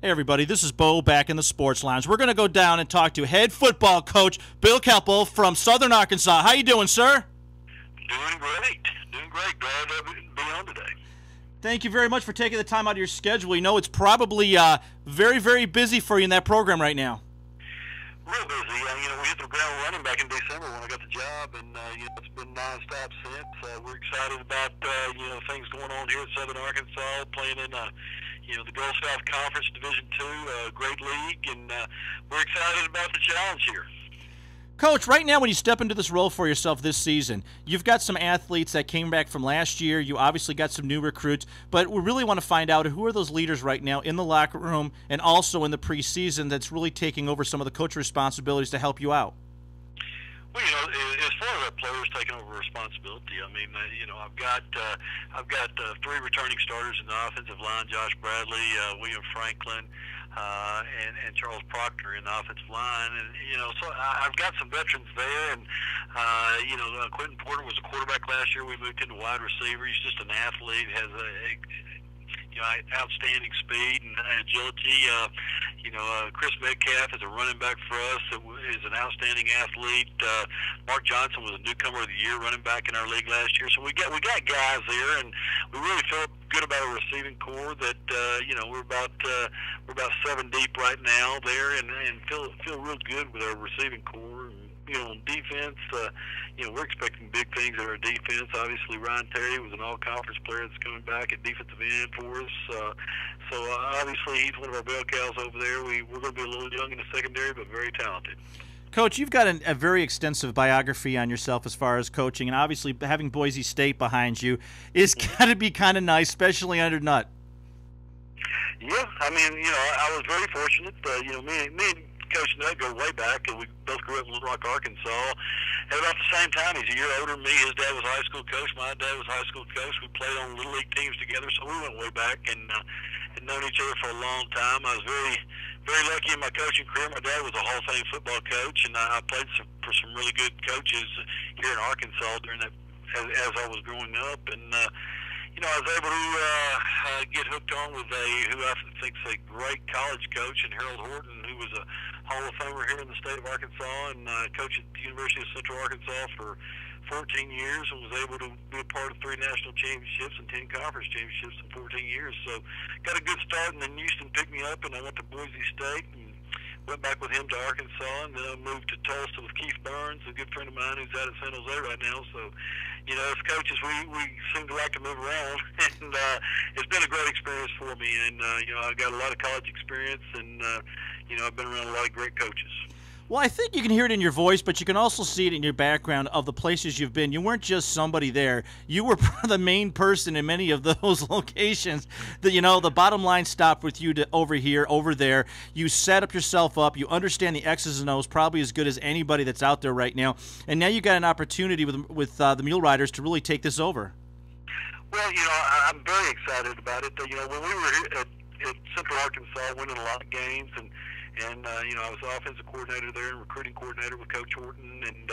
Hey everybody, this is Bo back in the Sports Lounge. We're going to go down and talk to head football coach Bill Keopple from Southern Arkansas. How you doing, sir? Doing great. Glad to be on today. Thank you very much for taking the time out of your schedule. We know it's probably very, very busy for you in that program right now. Real busy. We hit the ground running back in December when I got the job, and it's been nonstop since. We're excited about things going on here at Southern Arkansas, playing in the Gulf South Conference Division II, great league, and we're excited about the challenge here. Coach, right now when you step into this role for yourself this season, you've got some athletes that came back from last year. You obviously got some new recruits, but we really want to find out who are those leaders right now in the locker room and also in the preseason that's really taking over some of the coach responsibilities to help you out. Well, as far as our players taking over responsibility, I've got three returning starters in the offensive line: Josh Bradley, William Franklin, and Charles Proctor in the offensive line, and so I've got some veterans there, and Quentin Porter was a quarterback last year. We moved into wide receiver. He's just an athlete, has outstanding speed and agility. Chris Metcalf is a running back for us. Is an outstanding athlete. Mark Johnson was a newcomer of the year running back in our league last year. So we got guys there, and we really feel good about our receiving core. That we're about 7 deep right now there, and feel real good with our receiving core. On defense, we're expecting big things at our defense. Obviously, Ryan Terry was an all-conference player that's coming back at defensive end for us. Obviously, he's one of our bell cows over there. We're going to be a little young in the secondary, but very talented. Coach, you've got a very extensive biography on yourself as far as coaching, and obviously having Boise State behind you is got to be kind of nice, especially under Nutt. Yeah, I was very fortunate. Me and Coach Nutt go way back, and we both grew up in Little Rock, Arkansas. At about the same time, he's a year older than me. His dad was high school coach. My dad was high school coach. We played on little league teams together, so we went way back and had known each other for a long time. I was very, very lucky in my coaching career. My dad was a Hall of Fame football coach, and I played for some really good coaches here in Arkansas during that as I was growing up. And I was able to get hooked on with who I think is a great college coach, and Harold Horton, who was a Hall of Famer here in the state of Arkansas, and coached at the University of Central Arkansas for 14 years, and was able to be a part of 3 national championships and 10 conference championships in 14 years. So got a good start, and then Houston picked me up, and I went to Boise State and went back with him to Arkansas, and then I moved to Tulsa with Keith Burns, a good friend of mine who's out at San Jose right now. So, as coaches, we seem to like to move around, and it's been a great experience for me. And I got a lot of college experience, and I've been around a lot of great coaches. Well, I think you can hear it in your voice, but you can also see it in your background of the places you've been. You weren't just somebody there. You were the main person in many of those locations. The bottom line stopped with you to over here, over there. You set up yourself up. You understand the X's and O's probably as good as anybody that's out there right now. And now you got an opportunity with the Mule Riders to really take this over. Well, I'm very excited about it. When we were here at Central Arkansas, winning a lot of games, and I was the offensive coordinator there and recruiting coordinator with Coach Horton, and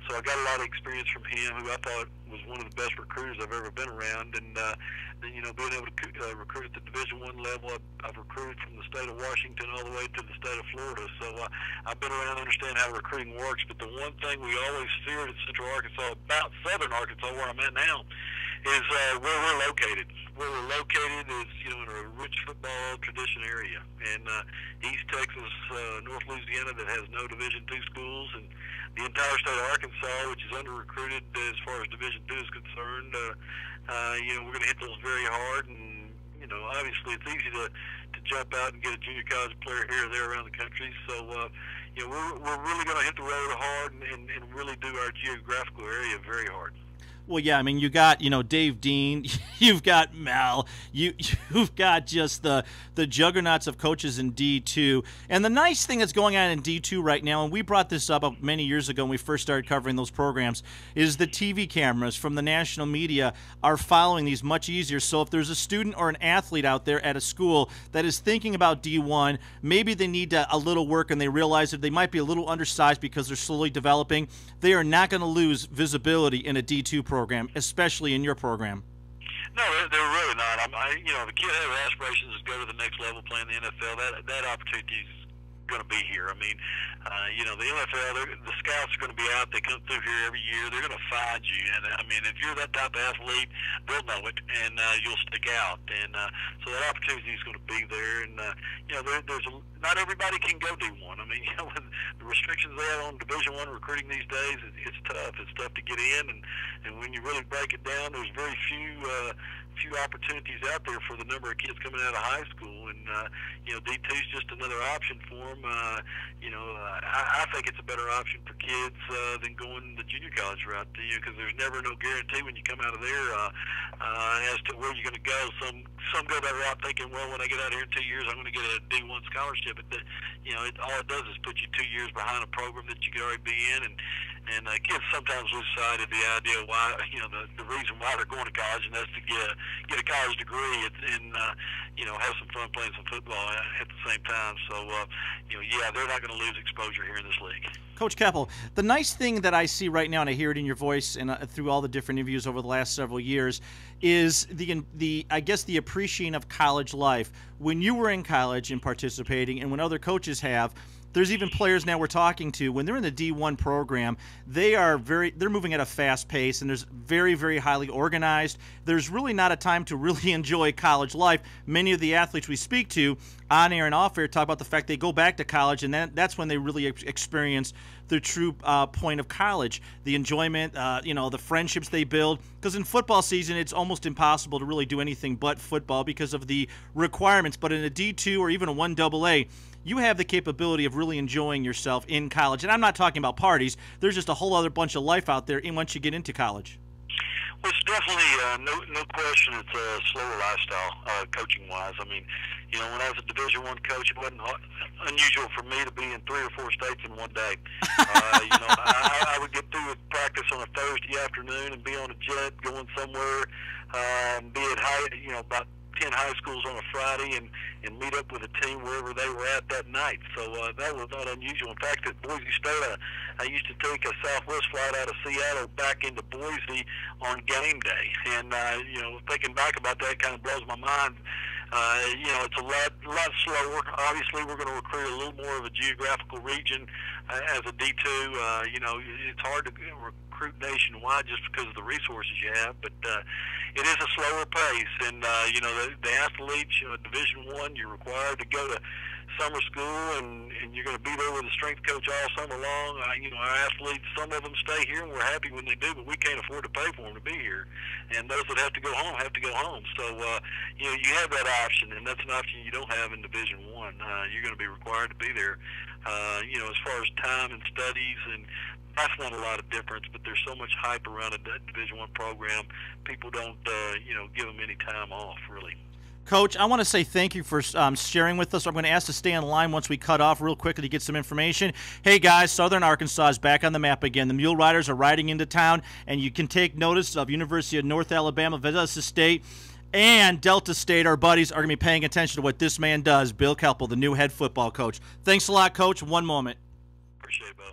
so I got a lot of experience from him, who I thought was one of the best recruiters I've ever been around. And then being able to recruit at the Division I level, I've recruited from the state of Washington all the way to the state of Florida. So I've been around to understand how recruiting works. But the one thing we always feared at Central Arkansas about Southern Arkansas, where I'm at now, is where we're located. Where we're located is, in a rich football tradition area. And East Texas, North Louisiana, that has no Division II schools, and the entire state of Arkansas, which is under-recruited as far as Division II is concerned. We're going to hit those very hard, and, obviously it's easy to jump out and get a junior college player here or there around the country. So, we're really going to hit the road hard and really do our geographical area very hard. Well, yeah, you got, Dave Dean, you've got Mel, you've got just the juggernauts of coaches in D2. And the nice thing that's going on in D2 right now, and we brought this up many years ago when we first started covering those programs, is the TV cameras from the national media are following these much easier. So if there's a student or an athlete out there at a school that is thinking about D1, maybe they need a little work and they realize that they might be a little undersized because they're slowly developing, they are not going to lose visibility in a D2 program, especially in your program. No, they're really not. The kid has aspirations to go to the next level, playing the NFL. That opportunity is going to be here. I mean, the NFL, the scouts are going to be out. They come through here every year. They're going to find you, and I mean, if you're that type of athlete, they'll know it, and you'll stick out. And so that opportunity is going to be there. And not everybody can go D1. I mean, with the restrictions they have on Division I recruiting these days, it's tough. It's tough to get in, and when you really break it down, there's very few opportunities out there for the number of kids coming out of high school, and D2 is just another option for them. I think it's a better option for kids than going the junior college route, because there's never no guarantee when you come out of there as to where you're going to go. Some go that route thinking, well, when I get out of here in 2 years, I'm going to get a D1 scholarship. But all it does is put you 2 years behind a program that you could already be in, and kids sometimes lose sight of the idea why, the reason why they're going to college, and that's to get a college degree and have some fun playing some football at the same time. So, they're not going to lose exposure here in this league. Coach Keopple, the nice thing that I see right now, and I hear it in your voice and through all the different interviews over the last several years, is the appreciation of college life. When you were in college and participating, and when other coaches have, there's even players now we're talking to, when they're in the D1 program, they're moving at a fast pace, and there's very, very highly organized. There's really not a time to really enjoy college life. Many of the athletes we speak to on air and off air talk about the fact they go back to college, and that's when they really experience the true point of college, the enjoyment, the friendships they build. Because in football season, it's almost impossible to really do anything but football because of the requirements. But in a D2 or even a 1AA, you have the capability of really enjoying yourself in college. And I'm not talking about parties. There's just a whole other bunch of life out there once you get into college. Well, it's definitely, no question, it's a slower lifestyle, coaching-wise. I mean, when I was a Division I coach, it wasn't unusual for me to be in 3 or 4 states in one day. I would get through with practice on a Thursday afternoon and be on a jet going somewhere, be at about 10 high schools on a Friday and meet up with a team wherever they were at that night. So that was not unusual. In fact, at Boise State, I used to take a Southwest flight out of Seattle back into Boise on game day. And, thinking back about that kind of blows my mind. It's a lot slower. Obviously, we're going to recruit a little more of a geographical region as a D2. It's hard to recruit nationwide just because of the resources you have, but it is a slower pace. And, the athletes, Division I, you're required to go to summer school, and you're going to be there with a strength coach all summer long. Our athletes, some of them stay here, and we're happy when they do, but we can't afford to pay for them to be here. And those that have to go home have to go home. So, you have that option, and that's an option you don't have in Division I. You're going to be required to be there. As far as time and studies, and that's not a lot of difference, but there's so much hype around a Division I program, people don't, give them any time off, really. Coach, I want to say thank you for sharing with us. I'm going to ask to stay on line once we cut off real quickly to get some information. Hey, guys, Southern Arkansas is back on the map again. The Mule Riders are riding into town, and you can take notice of University of North Alabama, Valdosta State, and Delta State. Our buddies are going to be paying attention to what this man does, Bill Keopple, the new head football coach. Thanks a lot, Coach. One moment. Appreciate it, Bill.